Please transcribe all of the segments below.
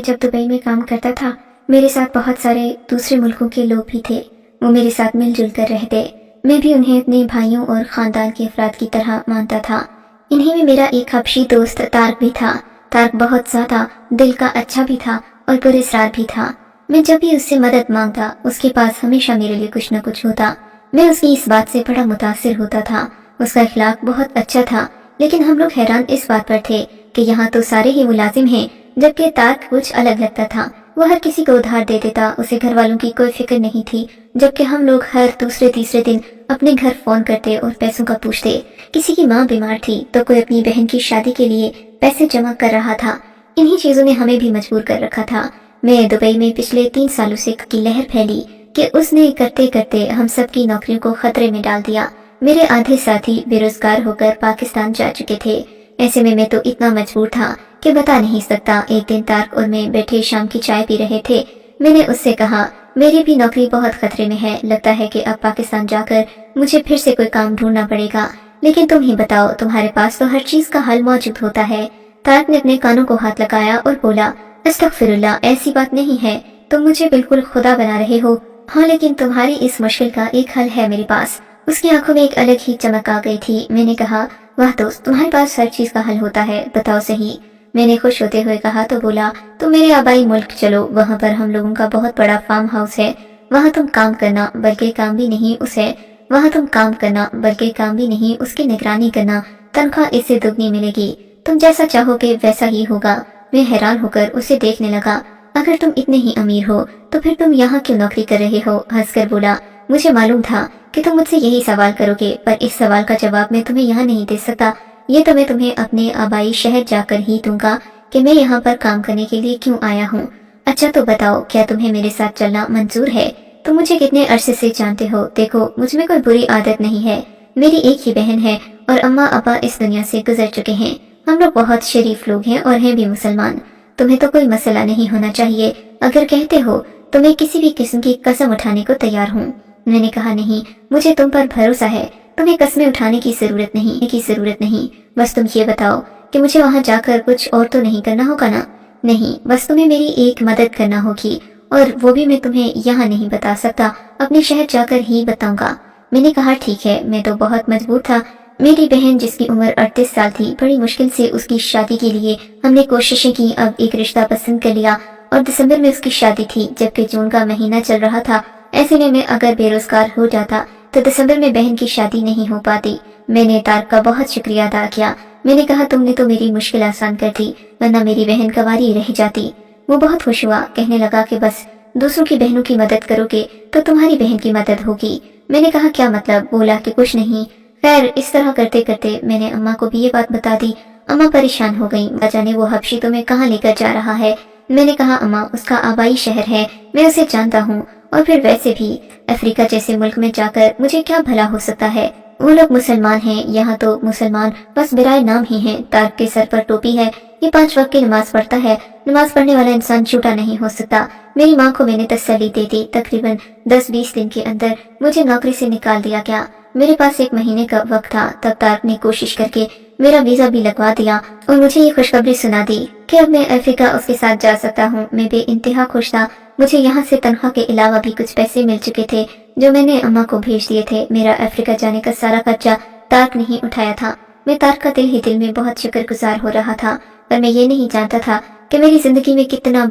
जब दुबई में काम करता था, मेरे साथ बहुत सारे दूसरे मुल्कों के लोग भी थे। वो मेरे साथ मिलजुल कर रहते। मैं भी उन्हें अपने भाइयों और ख़ानदान के अफराद की तरह मानता था। इन्हीं में मेरा एक हबशी दोस्त तारक भी था। तारक बहुत ज़्यादा दिल का अच्छा भी था और पुरस्कार भी था। मैं जब भी उससे मदद मांगता, उसके पास हमेशा मेरे लिए कुछ न कुछ होता। मैं उसकी इस बात से बड़ा मुतासिर होता था। उसका अखलाक बहुत अच्छा था, लेकिन हम लोग हैरान इस बात पर थे कि यहाँ तो सारे ही मुलाजिम हैं, जबकि तारक कुछ अलग लगता था। वो हर किसी को उधार दे देता, उसे घर वालों की कोई फिक्र नहीं थी, जबकि हम लोग हर दूसरे तीसरे दिन अपने घर फोन करते और पैसों का पूछते। किसी की माँ बीमार थी तो कोई अपनी बहन की शादी के लिए पैसे जमा कर रहा था। इन्हीं चीजों ने हमें भी मजबूर कर रखा था। मैं दुबई में पिछले 3 सालों से की लहर फैली कि उसने करते करते हम सब की नौकरियों को खतरे में डाल दिया। मेरे आधे साथी बेरोजगार होकर पाकिस्तान जा चुके थे। ऐसे में मैं तो इतना मजबूर था कि बता नहीं सकता। एक दिन तारक और मैं बैठे शाम की चाय पी रहे थे। मैंने उससे कहा, मेरी भी नौकरी बहुत खतरे में है। लगता है कि अब पाकिस्तान जाकर मुझे फिर से कोई काम ढूंढना पड़ेगा। लेकिन तुम ही बताओ, तुम्हारे पास तो हर चीज का हल मौजूद होता है। तारक ने अपने कानों को हाथ लगाया और बोला, अस्तगफिरुल्लाह, ऐसी बात नहीं है। तुम मुझे बिल्कुल खुदा बना रहे हो। हाँ, लेकिन तुम्हारी इस मुश्किल का एक हल है मेरे पास। उसकी आंखों में एक अलग ही चमक आ गई थी। मैंने कहा, वाह दोस्त, तुम्हारे पास हर चीज का हल होता है, बताओ सही। मैंने खुश होते हुए कहा तो बोला, तुम मेरे आबाई मुल्क चलो, वहाँ पर हम लोगों का बहुत बड़ा फार्म हाउस है। वहाँ तुम काम करना, बल्कि काम भी नहीं उसे वहाँ तुम काम करना बल्कि काम भी नहीं उसकी निगरानी करना। तनख्वाह इससे दुगनी मिलेगी। तुम जैसा चाहोगे वैसा ही होगा। मैं हैरान होकर उसे देखने लगा। अगर तुम इतने ही अमीर हो तो फिर तुम यहाँ क्यों नौकरी कर रहे हो? हंसकर बोला, मुझे मालूम था कि तुम मुझसे यही सवाल करोगे, पर इस सवाल का जवाब मैं तुम्हें यहाँ नहीं दे सकता। ये तो मैं तुम्हें अपने आबाई शहर जाकर ही दूंगा कि मैं यहाँ पर काम करने के लिए क्यों आया हूँ। अच्छा तो बताओ, क्या तुम्हें मेरे साथ चलना मंजूर है? तुम मुझे कितने अरसे से जानते हो। देखो, मुझ में कोई बुरी आदत नहीं है। मेरी एक ही बहन है और अम्मा अब्बा इस दुनिया से गुजर चुके हैं। हम लोग बहुत शरीफ लोग हैं और हैं भी मुसलमान। तुम्हें तो कोई मसला नहीं होना चाहिए। अगर कहते हो तो मैं किसी भी किस्म की कसम उठाने को तैयार हूँ। मैंने कहा, नहीं, मुझे तुम पर भरोसा है। तुम्हें कस्में उठाने की जरूरत नहीं। बस तुम ये बताओ कि मुझे वहाँ जाकर कुछ और तो नहीं करना होगा ना? नहीं, बस तुम्हें मेरी एक मदद करना होगी, और वो भी मैं तुम्हें यहाँ नहीं बता सकता, अपने शहर जाकर ही बताऊंगा। मैंने कहा, ठीक है। मैं तो बहुत मजबूर था। मेरी बहन जिसकी उम्र 38 साल थी, बड़ी मुश्किल से उसकी शादी के लिए हमने कोशिशें की। अब एक रिश्ता पसंद कर लिया और दिसंबर में उसकी शादी थी, जबकि जून का महीना चल रहा था। ऐसे में मैं अगर बेरोजगार हो जाता तो दिसंबर में बहन की शादी नहीं हो पाती। मैंने तारक का बहुत शुक्रिया अदा किया। मैंने कहा, तुमने तो मेरी मुश्किल आसान कर दी, वरना मेरी बहन कवारी रह जाती। वो बहुत खुश हुआ, कहने लगा कि बस दूसरों की बहनों की मदद करोगे तो तुम्हारी बहन की मदद होगी। मैंने कहा, क्या मतलब? बोला कि कुछ नहीं। खैर, इस तरह करते करते मैंने अम्मा को भी ये बात बता दी। अम्मा परेशान हो गई। न जाने वो हबशी तुम्हें कहाँ लेकर जा रहा है। मैंने कहा, अम्मा, उसका आबाई शहर है, मैं उसे जानता हूँ, और फिर वैसे भी अफ्रीका जैसे मुल्क में जाकर मुझे क्या भला हो सकता है? वो लोग मुसलमान हैं, यहाँ तो मुसलमान बस बिराए नाम ही हैं। तारक के सर पर टोपी है, ये 5 वक्त की नमाज पढ़ता है। नमाज पढ़ने वाला इंसान झूठा नहीं हो सकता। मेरी माँ को मैंने तसल्ली दे दी। तकरीबन 10-20 दिन के अंदर मुझे नौकरी से निकाल दिया गया। मेरे पास 1 महीने का वक्त था। तब तारक ने कोशिश करके मेरा वीजा भी लगवा दिया और मुझे ये खुशखबरी सुना दी कि अब मैं अफ्रीका उसके साथ जा सकता हूँ। मैं बेइंतहा खुश था। मुझे यहाँ से तनख्वाह के अलावा भी कुछ पैसे मिल चुके थे जो मैंने अम्मा को भेज दिए थे। मेरा अफ्रीका जाने का सारा खर्चा तारक नहीं उठाया था। मैं तारक का दिल ही दिल में बहुत शुक्रगुजार हो रहा था, पर मैं ये नहीं जानता था कि मेरी जिंदगी में कितना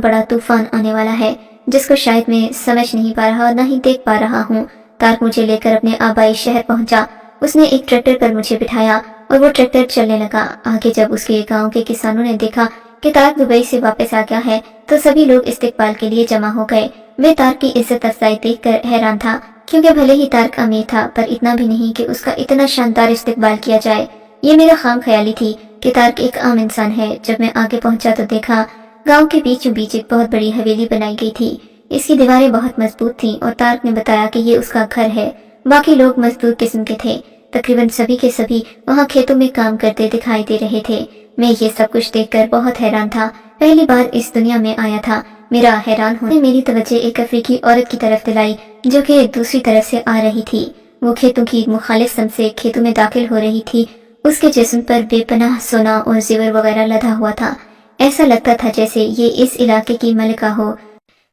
बड़ा तूफान आने वाला है, जिसको शायद मैं समझ नहीं पा रहा और न ही देख पा रहा हूँ। तारक मुझे लेकर अपने आबाई शहर पहुंचा। उसने एक ट्रैक्टर पर मुझे बिठाया और वो ट्रैक्टर चलने लगा। आगे जब उसके गांव के किसानों ने देखा कि तारक दुबई से वापस आ गया है तो सभी लोग इस्तकबाल के लिए जमा हो गए। मैं तारक की इज्जत अफजाई देखकर हैरान था, क्योंकि भले ही तारक अमीर था, पर इतना भी नहीं कि उसका इतना शानदार इस्तकबाल किया जाए। ये मेरा खाम ख्याली थी कि तारक एक आम इंसान है। जब मैं आगे पहुंचा तो देखा गांव के बीचों बीच एक बहुत बड़ी हवेली बनाई गई थी। इसकी दीवारें बहुत मजबूत थीं और तारक ने बताया कि ये उसका घर है। बाकी लोग मजदूर किस्म के थे। तकरीबन सभी के सभी वहाँ खेतों में काम करते दिखाई दे रहे थे। मैं ये सब कुछ देखकर बहुत हैरान था। पहली बार इस दुनिया में आया था। मेरा हैरान होने मेरी तवज्जो एक अफ्रीकी औरत की तरफ दिलाई जो कि दूसरी तरफ से आ रही थी। वो खेतों की मुखालिफ सम से खेतों में दाखिल हो रही थी। उसके जिस्म पर बेपनाह सोना और जेवर वगैरह लदा हुआ था। ایسا لگتا تھا جیسے یہ اس علاقے کی ملکہ ہو۔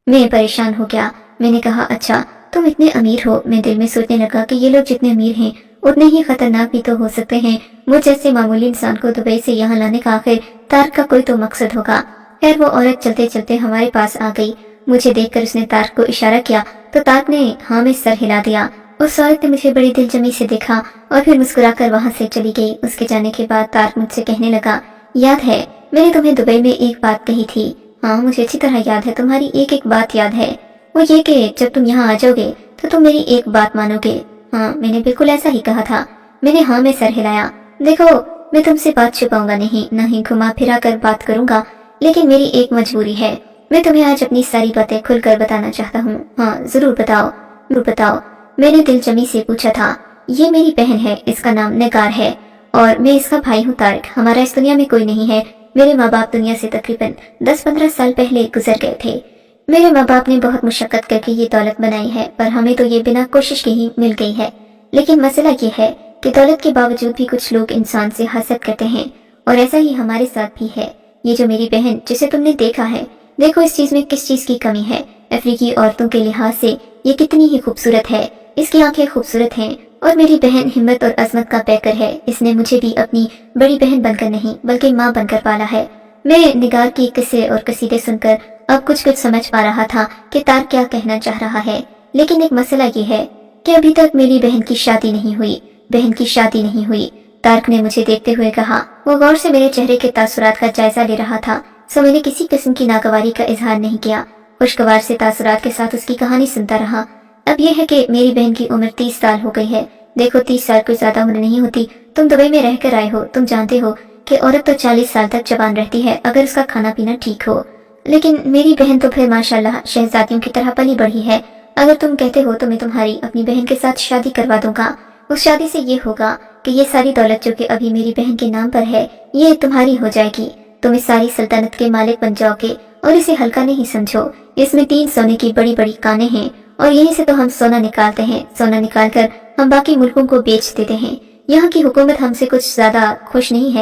میں پریشان ہو گیا۔ میں نے کہا اچھا تم اتنے امیر ہو۔ میں دل میں سوچنے لگا کہ یہ لوگ جتنے امیر ہیں اتنے ہی خطرناک بھی تو ہو سکتے ہیں۔ مجھ جیسے معمولی انسان کو دبئی سے یہاں لانے کا آخر طارق کا کوئی تو مقصد ہوگا۔ خیر وہ عورت چلتے چلتے ہمارے پاس آ گئی۔ مجھے دیکھ کر اس نے طارق کو اشارہ کیا تو طارق نے ہاں میں سر ہلا دیا۔ اس عورت نے مجھے بڑی دلجمی سے دیکھا اور پھر مسکرا کر وہاں سے چلی گئی۔ اس کے جانے کے بعد طارق مجھ سے کہنے لگا یاد ہے میں نے تمہیں دبئی میں ایک بات کہی تھی؟ ہاں مجھے اچھی طرح یاد ہے، تمہاری ایک ایک بات یاد ہے، وہ یہ کہ جب تم یہاں آ جاؤ گے تو تم میری ایک بات مانو گے۔ ہاں میں نے بالکل ایسا ہی کہا تھا۔ میں نے ہاں میں سر ہلایا۔ دیکھو میں تم سے بات چھپاؤں گا نہیں، نہ ہی گھما پھرا کر بات کروں گا، لیکن میری ایک مجبوری ہے۔ میں تمہیں آج اپنی ساری باتیں کھل کر بتانا چاہتا ہوں۔ ہاں ضرور بتاؤ، ضرور بتاؤ۔ میں نے دلجمی سے پوچھا تھا۔ یہ میری بہن ہے، اس کا نام نگار ہے اور میں اس کا بھائی ہوں طارق۔ ہمارا اس دنیا میں کوئی نہیں ہے۔ میرے ماں باپ دنیا سے تقریباً 10-15 سال پہلے گزر گئے تھے۔ میرے ماں باپ نے بہت مشقت کر کے یہ دولت بنائی ہے، پر ہمیں تو یہ بنا کوشش کے ہی مل گئی ہے۔ لیکن مسئلہ یہ ہے کہ دولت کے باوجود بھی کچھ لوگ انسان سے حسد کرتے ہیں، اور ایسا ہی ہمارے ساتھ بھی ہے۔ یہ جو میری بہن جسے تم نے دیکھا ہے، دیکھو اس چیز میں کس چیز کی کمی ہے۔ افریقی عورتوں کے لحاظ سے یہ کتنی ہی خوبصورت ہے، اس کی آنکھیں خوبصورت ہیں، اور میری بہن ہمت اور عظمت کا پیکر ہے۔ اس نے مجھے بھی اپنی بڑی بہن بن کر نہیں بلکہ ماں بن کر پالا ہے۔ میں نگار کی قصے اور قصیدے سن کر اب کچھ سمجھ پا رہا تھا کہ طارق کیا کہنا چاہ رہا ہے، لیکن ایک مسئلہ یہ ہے کہ ابھی تک میری بہن کی شادی نہیں ہوئی۔ بہن کی شادی نہیں ہوئی، طارق نے مجھے دیکھتے ہوئے کہا۔ وہ غور سے میرے چہرے کے تاثرات کا جائزہ لے رہا تھا، سو میں نے کسی قسم کی ناگواری کا اظہار نہیں کیا۔ خوشگوار سے تاثرات کے ساتھ اس کی کہانی سنتا رہا۔ اب یہ ہے کہ میری بہن کی عمر 30 سال ہو گئی ہے۔ دیکھو 30 سال کوئی زیادہ عمر نہیں ہوتی۔ تم دبئی میں رہ کر آئے ہو، تم جانتے ہو کہ عورت تو 40 سال تک جوان رہتی ہے اگر اس کا کھانا پینا ٹھیک ہو، لیکن میری بہن تو پھر ماشاءاللہ شہزادیوں کی طرح پلی بڑھی ہے۔ اگر تم کہتے ہو تو میں تمہاری اپنی بہن کے ساتھ شادی کروا دوں گا۔ اس شادی سے یہ ہوگا کہ یہ ساری دولت جو کہ ابھی میری بہن کے نام پر ہے یہ تمہاری ہو جائے گی۔ تم اس ساری سلطنت کے مالک بن جاؤ گے، اور اسے ہلکا نہیں سمجھو۔ اس میں 3 سونے کی بڑی بڑی کانیں ہیں، اور یہیں سے تو ہم سونا نکالتے ہیں۔ سونا نکال کر ہم باقی ملکوں کو بیچ دیتے ہیں۔ یہاں کی حکومت ہم سے کچھ زیادہ خوش نہیں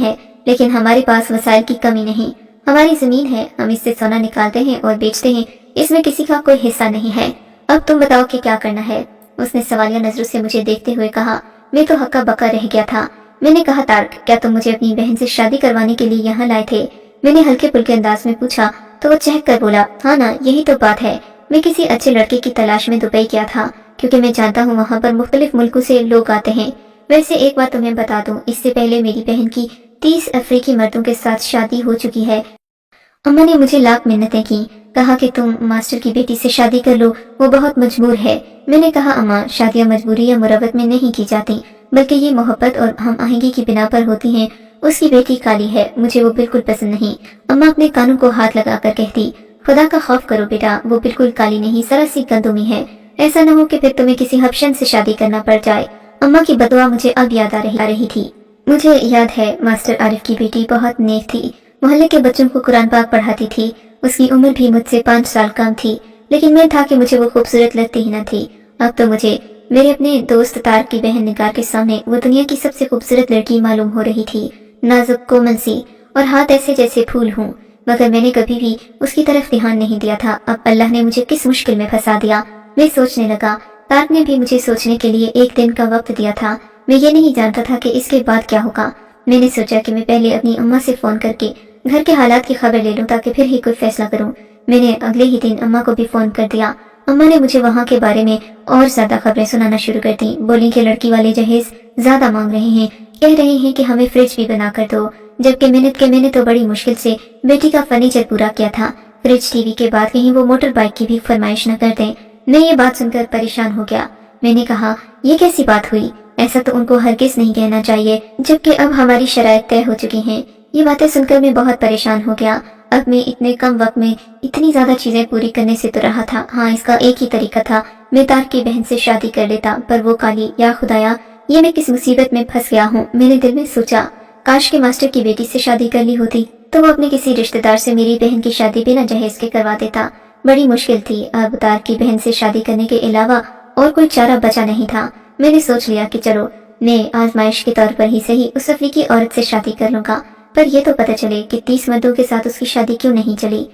ہے، لیکن ہمارے پاس وسائل کی کمی نہیں۔ ہماری زمین ہے، ہم اس سے سونا نکالتے ہیں اور بیچتے ہیں، اس میں کسی کا کوئی حصہ نہیں ہے۔ اب تم بتاؤ کہ کیا کرنا ہے؟ اس نے سوالیہ نظروں سے مجھے دیکھتے ہوئے کہا۔ میں تو ہکا بکا رہ گیا تھا۔ میں نے کہا طارق کیا تم مجھے اپنی بہن سے شادی کروانے کے لیے یہاں لائے تھے؟ میں نے ہلکے پھلکے انداز میں پوچھا تو وہ چہک کر بولا ہاں نا، یہی تو بات ہے۔ میں کسی اچھے لڑکے کی تلاش میں دبئی گیا تھا، کیونکہ میں جانتا ہوں وہاں پر مختلف ملکوں سے لوگ آتے ہیں۔ ویسے ایک بات تمہیں بتا دوں، اس سے پہلے میری بہن کی 30 افریقی مردوں کے ساتھ شادی ہو چکی ہے۔ اماں نے مجھے لاکھ منتیں کی، کہا کہ تم ماسٹر کی بیٹی سے شادی کر لو، وہ بہت مجبور ہے۔ میں نے کہا اماں شادیاں مجبوری یا مروت میں نہیں کی جاتی، بلکہ یہ محبت اور ہم آہنگی کی بنا پر ہوتی ہیں۔ اس کی بیٹی کالی ہے، مجھے وہ بالکل پسند نہیں۔ اماں اپنے کانوں کو ہاتھ لگا کر کہتی خدا کا خوف کرو بیٹا، وہ بالکل کالی نہیں، ذرا سی گندمی ہے۔ ایسا نہ ہو کہ پھر تمہیں کسی حبشن سے شادی کرنا پڑ جائے۔ اماں کی بدعا مجھے اب یاد آ رہی تھی۔ مجھے یاد ہے ماسٹر عارف کی بیٹی بہت نیک تھی، محلے کے بچوں کو قرآن پاک پڑھاتی تھی۔ اس کی عمر بھی مجھ سے 5 سال کم تھی، لیکن میں تھا کہ مجھے وہ خوبصورت لگتی ہی نہ تھی۔ اب تو مجھے میرے اپنے دوست طارق کی بہن نگار کے سامنے وہ دنیا کی سب سے خوبصورت لڑکی معلوم ہو رہی تھی، نازک کومل سی، اور ہاتھ ایسے جیسے پھول ہوں، مگر میں نے کبھی بھی اس کی طرف دھیان نہیں دیا تھا۔ اب اللہ نے مجھے کس مشکل میں پھنسا دیا۔ میں سوچنے لگا۔ طارق نے بھی مجھے سوچنے کے لیے 1 دن کا وقت دیا تھا۔ میں یہ نہیں جانتا تھا کہ اس کے بعد کیا ہوگا۔ میں نے سوچا کہ میں پہلے اپنی اماں سے فون کر کے گھر کے حالات کی خبر لے لوں تاکہ پھر ہی کوئی فیصلہ کروں۔ میں نے اگلے ہی دن اماں کو بھی فون کر دیا۔ اماں نے مجھے وہاں کے بارے میں اور زیادہ خبریں سنانا شروع کر دیں۔ بولی کہ لڑکی والے جہیز زیادہ مانگ رہے ہیں، کہہ رہے ہیں کہ ہمیں فریج بھی بنا کر دو، جبکہ میں نے تو بڑی مشکل سے بیٹی کا فرنیچر پورا کیا تھا۔ فریج ٹی وی کے بعد کہیں وہ موٹر بائک کی بھی فرمائش نہ کر دیں۔ میں یہ بات سن کر پریشان ہو گیا۔ میں نے کہا یہ کیسی بات ہوئی؟ ایسا تو ان کو ہرگز نہیں کہنا چاہیے، جبکہ اب ہماری شرائط طے ہو چکی ہیں۔ یہ باتیں سن کر میں بہت پریشان ہو گیا۔ اب میں اتنے کم وقت میں اتنی زیادہ چیزیں پوری کرنے سے تو رہا تھا۔ ہاں اس کا ایک ہی طریقہ تھا، میں طارق کی بہن سے شادی کر لیتا، پر وہ کالی، یا خدایا یہ میں کس مصیبت میں پھنس گیا ہوں۔ میں نے دل میں سوچا کاش کے ماسٹر کی بیٹی سے شادی کر لی ہوتی تو وہ اپنے کسی رشتہ دار سے میری بہن کی شادی بنا جہیز کے کروا دیتا۔ بڑی مشکل تھی، اب طارق کی بہن سے شادی کرنے کے علاوہ اور کوئی چارہ بچا نہیں تھا۔ میں نے سوچ لیا کہ چلو میں آزمائش کے طور پر ہی صحیح اس افریقی عورت سے شادی کر لوں گا۔ पर ये तो पता चले कि 30 मर्दों के साथ उसकी शादी क्यों नहीं चली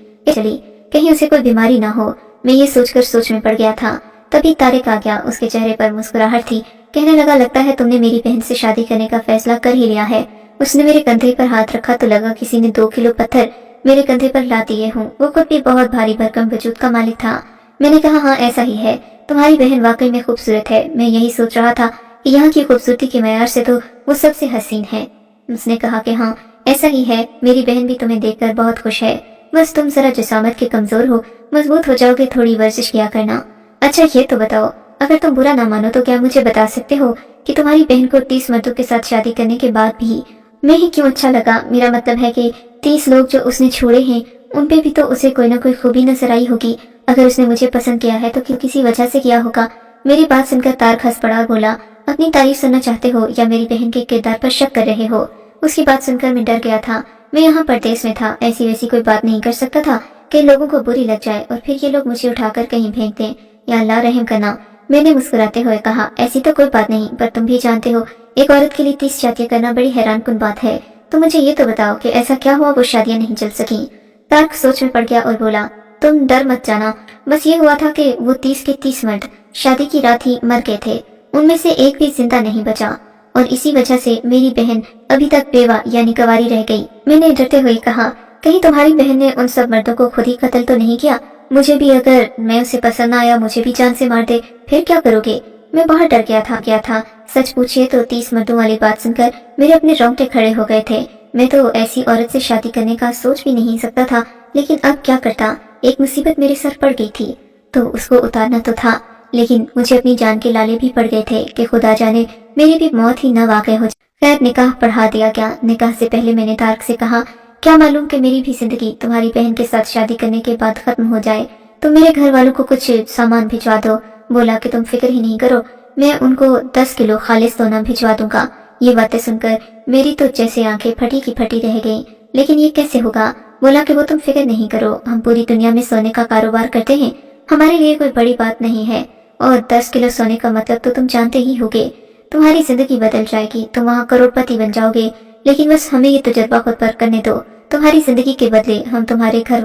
कहीं उसे कोई बीमारी ना हो। मैं ये सोचकर सोच में पड़ गया था। तभी तारिक आ गया। उसके चेहरे पर मुस्कुराहट थी। कहने लगा, लगता है तुमने मेरी बहन से शादी करने का फैसला कर ही लिया है। उसने मेरे कंधे पर हाथ रखा तो लगा किसी ने 2 किलो पत्थर मेरे कंधे पर ला दिए हों। वो खुद भी बहुत भारी भरकम वजूद का मालिक था। मैंने कहा, हाँ ऐसा ही है, तुम्हारी बहन वाकई में खूबसूरत है। मैं यही सोच रहा था कि यहाँ की खूबसूरती के मयार से तो वो सबसे हसीन है। उसने कहा कि हाँ ऐसा ही है, मेरी बहन भी तुम्हें देखकर बहुत खुश है। बस तुम जरा जिसामत के कमजोर हो, मजबूत हो जाओगे, थोड़ी वर्जिश किया करना। अच्छा ये तो बताओ, अगर तुम बुरा ना मानो तो क्या मुझे बता सकते हो कि तुम्हारी बहन को 30 मर्दों के साथ शादी करने के बाद भी मैं ही क्यों अच्छा लगा? मेरा मतलब है कि 30 लोग जो उसने छोड़े हैं उन पे भी तो उसे कोई ना कोई खूबी नजर आई होगी। अगर उसने मुझे पसंद किया है तो क्यों किसी वजह से किया होगा। मेरी बात सुनकर तारक हंस पड़ा और बोला, अपनी तारीफ सुनना चाहते हो या मेरी बहन के किरदार पर शक कर रहे हो? उसकी बात सुनकर मैं डर गया था। मैं यहाँ परदेश में था, ऐसी वैसी कोई बात नहीं कर सकता था कि लोगों को बुरी लग जाए और फिर ये लोग मुझे उठाकर कहीं फेंक दें। या अल्लाह रहम करना। मैंने मुस्कुराते हुए कहा, ऐसी तो कोई बात नहीं, पर तुम भी जानते हो एक औरत के लिए 30 शादियां करना बड़ी हैरानकुन बात है। तो मुझे ये तो बताओ कि ऐसा क्या हुआ वो शादियां नहीं चल सकी? तारक सोच में पड़ गया और बोला, तुम डर मत जाना, बस ये हुआ था कि वो 30 के 30 मर्द शादी की रात ही मर गए थे। उनमें से एक भी जिंदा नहीं बचा और इसी वजह से मेरी बहन अभी तक बेवा यानी कुंवारी रह गई। मैंने डरते हुए कहा, कहीं तुम्हारी बहन ने उन सब मर्दों को खुद ही कत्ल तो नहीं किया? मुझे भी अगर मैं उसे पसंद ना आया मुझे भी जान से मार दे, फिर क्या करोगे? मैं बहुत डर गया था। सच पूछिए तो 30 मर्दों वाली बात सुनकर मेरे अपने रोंगटे खड़े हो गए थे। मैं तो ऐसी औरत से शादी करने का सोच भी नहीं सकता था, लेकिन अब क्या करता? एक मुसीबत मेरे सर पड़ गई थी तो उसको उतारना तो था, लेकिन मुझे अपनी जान के लाले भी पड़ गए थे कि खुदा जाने मेरी भी मौत ही न वाक़ हो जाए। खैर निकाह पढ़ा दिया गया। निकाह से पहले मैंने तारक से कहा, क्या मालूम कि मेरी भी जिंदगी तुम्हारी बहन के साथ शादी करने के बाद खत्म हो जाए, तो मेरे घर वालों को कुछ सामान भिजवा दो। बोला कि तुम फिक्र ही नहीं करो, मैं उनको 10 किलो खालिस सोना भिजवा दूंगा। ये बातें सुनकर मेरी तो जैसे आंखें फटी की फटी रह गईं। लेकिन ये कैसे होगा? बोला कि वो तुम फिक्र नहीं करो, हम पूरी दुनिया में सोने का कारोबार करते हैं, हमारे लिए कोई बड़ी बात नहीं है। और 10 किलो सोने का मतलब तो तुम जानते ही होगे। तुम्हारी जिंदगी बदल जाएगी, तुम वहाँ करोड़पति बन जाओगे। लेकिन बस हमें ये तजुर्बा खुद पर करने दो। तुम्हारी जिंदगी के बदले हम तुम्हारे घर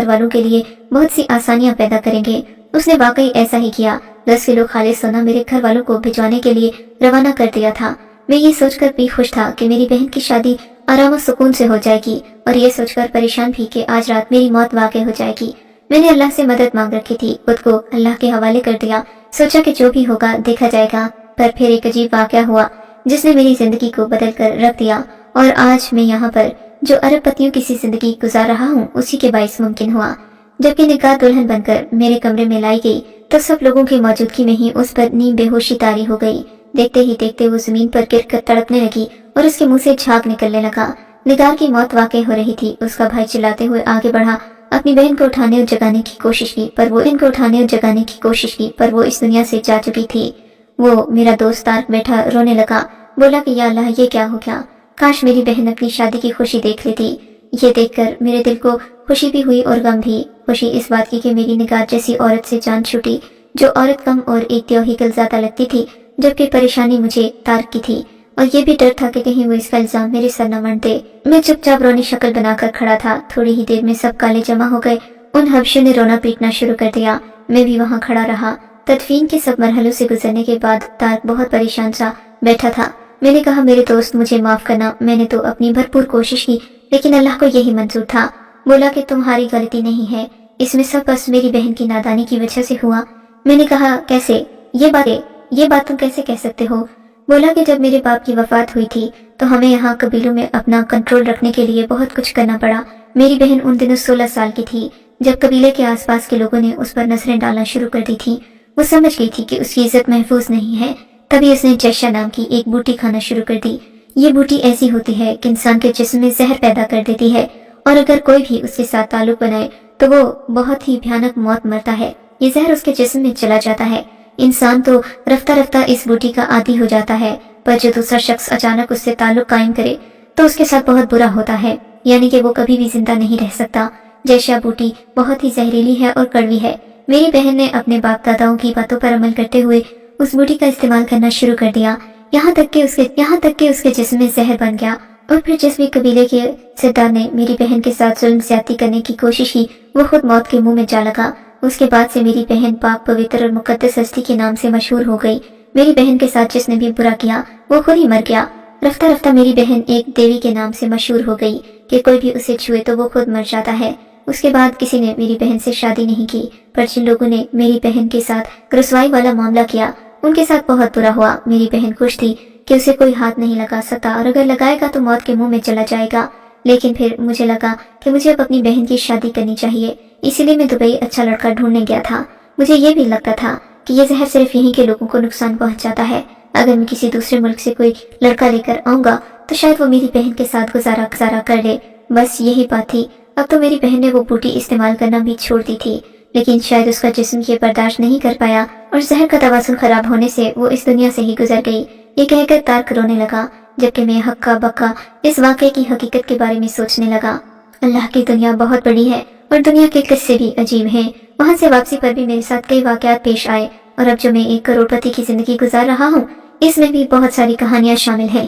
वालों के लिए बहुत सी आसानियां पैदा करेंगे। उसने वाकई ऐसा ही किया। 10 किलो खालिस सोना मेरे घर वालों को भिजवाने के लिए रवाना कर दिया था। मैं ये सोचकर भी खुश था कि मेरी बहन की शादी आराम और सुकून से हो जाएगी, और ये सोचकर परेशान भी कि आज रात मेरी मौत वाक़ई हो जाएगी। मैंने अल्लाह से मदद मांग रखी थी, खुद को अल्लाह के हवाले कर दिया। सोचा कि जो भी होगा देखा जाएगा। पर फिर एक अजीब वाक़या हुआ जिसने मेरी जिंदगी को बदल कर रख दिया, और आज मैं यहाँ पर जो अरबपतियों की सी जिंदगी गुजार रहा हूँ उसी के बाइस मुमकिन हुआ। जबकि निकाह दुल्हन बनकर मेरे कमरे में लाई गई तो सब लोगों की मौजूदगी में ही उस पर नींद बेहोशी तारी हो गई। देखते ही देखते वो जमीन पर गिर कर तड़पने लगी और उसके मुंह से झाग निकलने लगा। निगार की मौत वाकई हो रही थी। उसका भाई चिल्लाते हुए आगे बढ़ा, अपनी बहन को उठाने और जगाने की कोशिश की, पर वो इस दुनिया से जा चुकी थी। वो मेरा दोस्त तारक बैठा रोने लगा। बोला कि या अल्लाह, ये क्या हो गया? काश मेरी बहन अपनी शादी की खुशी देख लेती। ये देखकर मेरे दिल को खुशी भी हुई और गम भी। खुशी इस बात की कि मेरी निगाह जैसी औरत से जान छूटी, जो औरत कम और एक त्योहीकल ज्यादा लगती थी, जबकि परेशानी मुझे तारक की थी। और ये भी डर था कि कहीं वो इसका इल्जाम मेरे सर न मढ़ दे। मैं चुपचाप रोनी शक्ल बनाकर खड़ा था। थोड़ी ही देर में सब काले जमा हो गए। उन हबशों ने रोना पीटना शुरू कर दिया। मैं भी वहाँ खड़ा रहा। तदफीन के सब मरहलों से गुजरने के बाद तारक बहुत परेशान सा बैठा था। मैंने कहा, मेरे दोस्त मुझे माफ करना, मैंने तो अपनी भरपूर कोशिश की, लेकिन अल्लाह को यही मंजूर था। बोला कि तुम्हारी गलती नहीं है, इसमें सब बस मेरी बहन की नादानी की वजह से हुआ। मैंने कहा, कैसे? ये बात तुम कैसे कह सकते हो? बोला कि जब मेरे बाप की वफात हुई थी तो हमें यहाँ कबीलों में अपना कंट्रोल रखने के लिए बहुत कुछ करना पड़ा। मेरी बहन उन दिनों 16 साल की थी जब कबीले के आसपास के लोगों ने उस पर नजरें डालना शुरू कर दी थी। वो समझ गई थी कि उसकी इज्जत महफूज नहीं है। तभी उसने जैशा नाम की एक बूटी खाना शुरू कर दी। ये बूटी ऐसी होती है कि इंसान के जिस्म में जहर पैदा कर देती है, और अगर कोई भी उसके साथ ताल्लुक बनाए तो वो बहुत ही भयानक मौत मरता है। ये जहर उसके जिस्म में चला जाता है। इंसान तो रफ्ता रफ्ता इस बूटी का आदी हो जाता है, पर जो दूसरा शख्स अचानक उससे ताल्लुक कायम करे तो उसके साथ बहुत बुरा होता है, यानी कि वो कभी भी जिंदा नहीं रह सकता। जैशा बूटी बहुत ही जहरीली है और कड़वी है। मेरी बहन ने अपने बाप दादाओं की बातों पर अमल करते हुए उस बूटी का इस्तेमाल करना शुरू कर दिया, यहाँ तक कि उसके जिस्म में जहर बन गया और फिर जिस भी कबीले के सरदार ने मेरी बहन के साथ जुल्म ज्यादती करने की कोशिश की वो खुद मौत के मुंह में जा लगा। उसके बाद से मेरी बहन पाक पवित्र और मुकद्दस हस्ती के नाम से मशहूर हो गई। मेरी बहन के साथ जिसने भी बुरा किया वो खुद ही मर गया। रफ्ता रफ्ता मेरी बहन एक देवी के नाम से मशहूर हो गई कि कोई भी उसे छुए तो वो खुद मर जाता है। उसके बाद किसी ने मेरी बहन से शादी नहीं की, पर जिन लोगों ने मेरी बहन के साथ रसवाई वाला मामला किया उनके साथ बहुत बुरा हुआ। मेरी बहन खुश थी कि उसे कोई हाथ नहीं लगा सकता और अगर लगाएगा तो मौत के मुंह में चला जाएगा। लेकिन फिर मुझे लगा कि मुझे अब अपनी बहन की शादी करनी चाहिए, इसीलिए मैं दुबई अच्छा लड़का ढूंढने गया था। मुझे ये भी लगता था कि ये जहर सिर्फ यहीं के लोगों को नुकसान पहुंचाता है। अगर मैं किसी दूसरे मुल्क से कोई लड़का लेकर आऊंगा तो शायद वो मेरी बहन के साथ गुजारा कर ले। बस यही बात थी। अब तो मेरी बहन ने वो बूटी इस्तेमाल करना भी छोड़ दी थी, लेकिन शायद उसका जिस्म ये बर्दाश्त नहीं कर पाया और जहर का तवाज़ुन खराब होने से वो इस दुनिया से ही गुजर गई। ये कहकर तार्क रोने लगा, जबकि मैं हक्का बक्का इस वाक़े की हकीकत के बारे में सोचने लगा। अल्लाह की दुनिया बहुत बड़ी है और दुनिया के किस्से भी अजीब हैं। वहाँ से वापसी पर भी मेरे साथ कई वाक़यात पेश आए और अब जो मैं एक करोड़पति की जिंदगी गुजार रहा हूँ इसमें भी बहुत सारी कहानियाँ शामिल हैं।